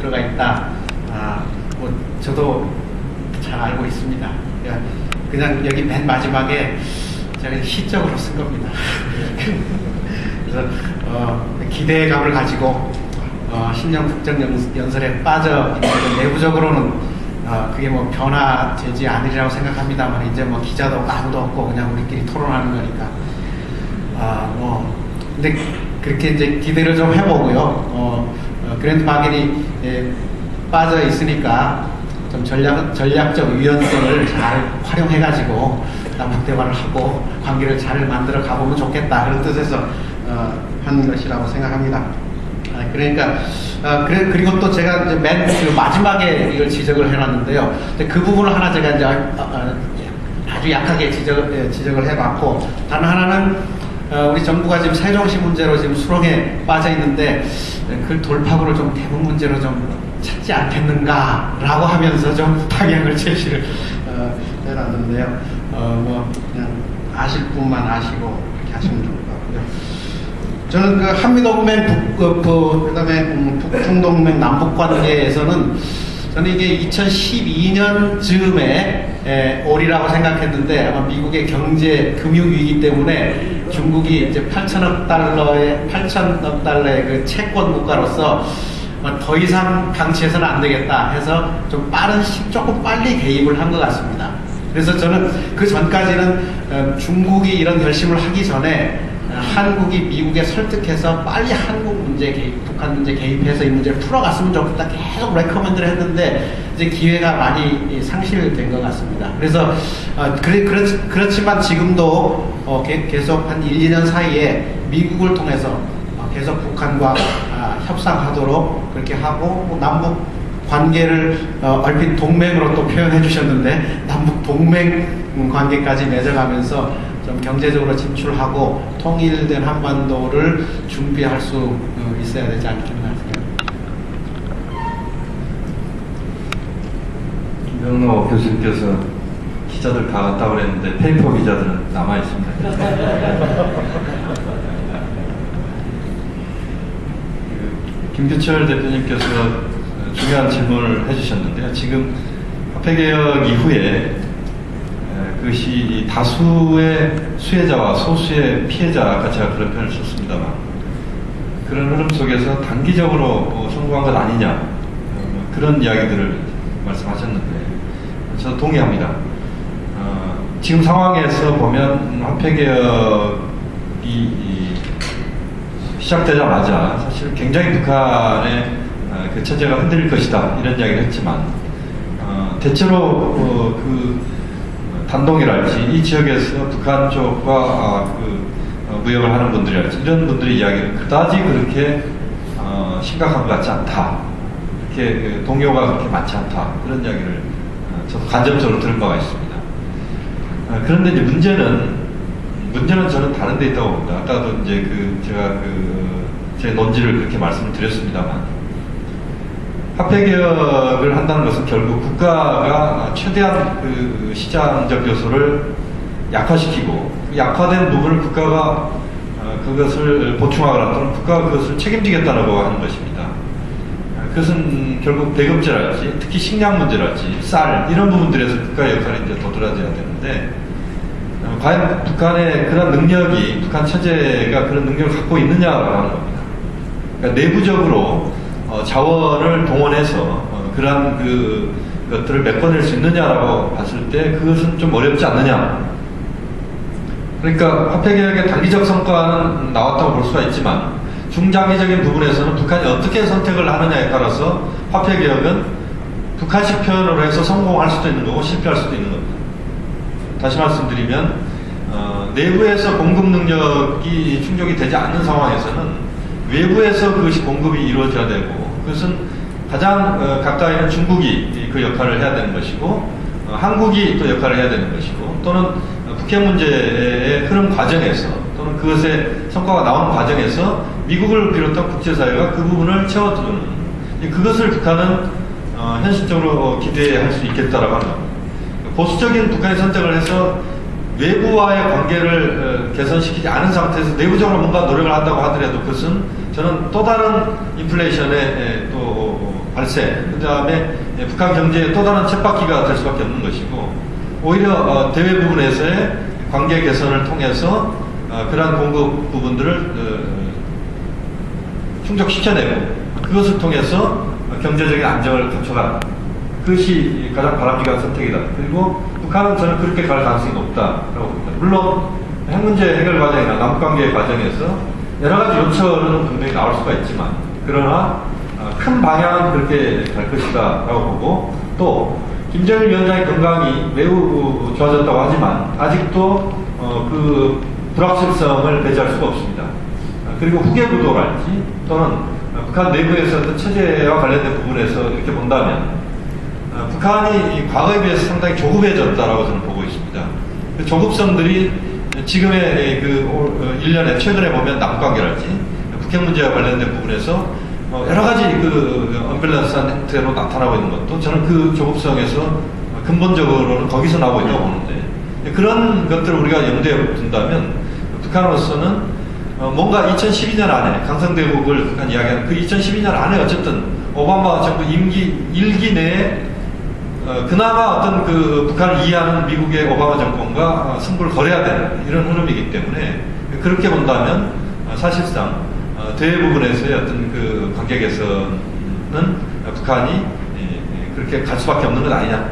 들어가 있다. 뭐 저도 잘 알고 있습니다. 그냥 여기 맨 마지막에 제가 시적으로 쓴 겁니다. 그래서 기대감을 가지고 신년 국정연설에 빠져 내부적으로는 그게 뭐 변화되지 않으리라고 생각합니다만 이제 뭐 기자도 없고 아무도 없고 그냥 우리끼리 토론하는 거니까 근데 그렇게 이제 기대를 좀 해보고요. 그랜드 바겐이 빠져 있으니까 좀 전략적 유연성을 잘 활용해가지고 남북 대화를 하고 관계를 잘 만들어 가보면 좋겠다 그런 뜻에서 하는 것이라고 생각합니다. 그러니까 그리고 또 제가 이제 맨 마지막에 이걸 지적을 해놨는데요. 그 부분을 하나 제가 이제 아주 약하게 지적을 해봤고 다른 하나는 우리 정부가 지금 세종시 문제로 지금 수렁에 빠져 있는데 그 돌파구를 좀 대북 문제로 좀 찾지 않겠는가라고 하면서 좀 방향을 제시를 해놨는데요. 뭐 그냥 아실 분만 아시고 그렇게 하시면 좋을 것 같고요. 저는 그 한미동맹 그다음에 북중동맹 남북관계에서는 저는 이게 2012년 즈음에 올이라고 생각했는데 아마 미국의 경제 금융위기 때문에 중국이 이제 8천억 달러의 그 채권 국가로서 더 이상 방치해서는 안 되겠다 해서 좀 조금 빨리 개입을 한 것 같습니다. 그래서 저는 그 전까지는 중국이 이런 결심을 하기 전에 한국이 미국에 설득해서 빨리 한국 문제 개입, 북한 문제 개입해서 이 문제를 풀어갔으면 좋겠다 계속 레커멘드를 했는데 이제 기회가 많이 상실된 것 같습니다. 그래서 그렇지만 지금도 계속 한 1, 2년 사이에 미국을 통해서 계속 북한과 협상하도록 그렇게 하고 남북 관계를 얼핏 동맹으로 또 표현해 주셨는데 남북 동맹 관계까지 맺어가면서 좀 경제적으로 진출하고 통일된 한반도를 준비할 수 있어야 되지 않겠나 생각합니다. 김병로 교수님께서 기자들 다 갔다고 그랬는데 페이퍼 기자들은 남아있습니다. 김규철 대표님께서 중요한 질문을 해주셨는데요. 지금 화폐개혁 이후에 그것이 다수의 수혜자와 소수의 피해자, 아까 제가 그런 표현을 썼습니다만 그런 흐름 속에서 단기적으로 성공한 것 아니냐 그런 이야기들을 말씀하셨는데 저도 동의합니다. 지금 상황에서 보면 화폐개혁이 시작되자마자 사실 굉장히 북한의 그 체제가 흔들릴 것이다 이런 이야기를 했지만 대체로 그 단동이랄지 이 지역에서 북한 쪽과 무역을 하는 분들이랄지 이런 분들의 이야기는 그다지 그렇게 심각한 것 같지 않다. 그렇게 동요가 그렇게 많지 않다. 그런 이야기를 저도 간접적으로 들은 바가 있습니다. 그런데 이제 문제는 저는 다른 데 있다고 봅니다. 아까도 이제 제가 제 논지를 그렇게 말씀을 드렸습니다만 화폐개혁을 한다는 것은 결국 국가가 최대한 그 시장적 요소를 약화시키고 약화된 부분을 국가가 그것을 보충하거나 또는 국가가 그것을 책임지겠다고 하는 것입니다. 그것은 결국 배급제랄지 특히 식량 문제랄지 쌀 이런 부분들에서 국가의 역할이 이제 도드라져야 되는데 과연 북한의 그런 능력이 북한 체제가 그런 능력을 갖고 있느냐라고 하는 겁니다. 그러니까 내부적으로 자원을 동원해서 그러한 것들을 메꿔낼 수 있느냐라고 봤을 때 그것은 좀 어렵지 않느냐. 그러니까 화폐개혁의 단기적 성과는 나왔다고 볼 수가 있지만 중장기적인 부분에서는 북한이 어떻게 선택을 하느냐에 따라서 화폐개혁은 북한식 표현으로 해서 성공할 수도 있는 거고 실패할 수도 있는 겁니다. 다시 말씀드리면 내부에서 공급 능력이 충족이 되지 않는 상황에서는 외부에서 그것이 공급이 이루어져야 되고 그것은 가장 가까이 있는 중국이 그 역할을 해야 되는 것이고 한국이 또 역할을 해야 되는 것이고 또는 북핵 문제의 흐름 과정에서 또는 그것의 성과가 나오는 과정에서 미국을 비롯한 국제사회가 그 부분을 채워주는 그것을 북한은 현실적으로 기대할 수 있겠다라고 하는 겁니다. 보수적인 북한의 선택을 해서 외부와의 관계를 개선시키지 않은 상태에서 내부적으로 뭔가 노력을 한다고 하더라도 그것은 저는 또 다른 인플레이션의 또 발생, 그 다음에 북한 경제의 또 다른 쳇바퀴가 될 수밖에 없는 것이고, 오히려 대외 부분에서의 관계 개선을 통해서 그러한 공급 부분들을 충족시켜내고, 그것을 통해서 경제적인 안정을 갖춰가는 그것이 가장 바람직한 선택이다. 그리고 북한은 저는 그렇게 갈 가능성이 높다라고 봅니다. 물론 핵 문제 해결 과정이나 남북관계 과정에서 여러 가지 요철은 분명히 나올 수가 있지만, 그러나 큰 방향은 그렇게 갈 것이다 라고 보고, 또 김정일 위원장의 건강이 매우 좋아졌다고 하지만 아직도 그 불확실성을 배제할 수가 없습니다. 그리고 후계 구도랄지 또는 북한 내부에서 어떤 체제와 관련된 부분에서 이렇게 본다면 북한이 과거에 비해서 상당히 조급해졌다라고 저는 보고 있습니다. 그 조급성들이 지금의 그 1년에 최근에 보면 남북관계랄지 북핵 문제와 관련된 부분에서 여러 가지 그 언밸런스한 형태로 나타나고 있는 것도 저는 그 조급성에서 근본적으로는 거기서 나오고 있다고 보는데, 그런 것들을 우리가 염두에 둔다면 북한으로서는 뭔가 2012년 안에 강성대국을 북한 이야기하는 그 2012년 안에 어쨌든 오바마 정부 임기 1기 내에 그나마 어떤 그 북한을 이해하는 미국의 오바마 정권과 승부를 걸어야 되는 이런 흐름이기 때문에, 그렇게 본다면 사실상 대외 부분에서의 어떤 그 관계 개선은 북한이 그렇게 갈 수밖에 없는 것 아니냐.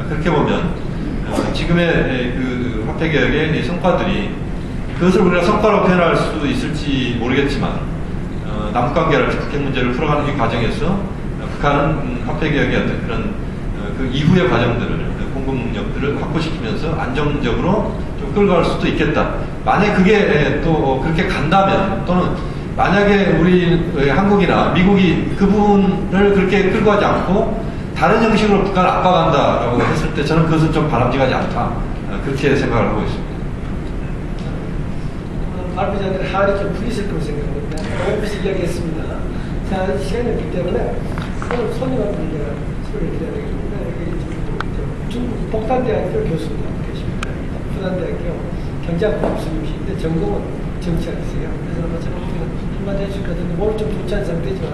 그렇게 보면 지금의 그 화폐 개혁의 성과들이, 그것을 우리가 성과로 표현할 수도 있을지 모르겠지만 남북관계랄지 북핵 문제를 풀어가는 이 과정에서 북한은 화폐 개혁의 어떤 그런 그 이후의 과정들을, 공급 능력들을 확보시키면서 안정적으로 좀 끌어갈 수도 있겠다. 만약 그게 또 그렇게 간다면, 또는 만약에 우리 한국이나 미국이 그 부분을 그렇게 끌고 가지 않고 다른 형식으로 북한을 압박한다라고 했을 때 저는 그것은 좀 바람직하지 않다. 그렇게 생각을 하고 있습니다. 발표자들의 하을이 좀 풀리실 거라고 생각합니다. 오피스 이야기했습니다. 자, 시간이 없기 때문에 오늘 손님한테 소리를 드려야 되겠습니다. 여기 중국 복단대학교 교수님 계십니다. 부단대학교 경제학부 교수님이신데 전공은 정치학이세요. 그래서 저는 한마디 해주실 것 같은데 오늘 좀 좋지 않은 상태지만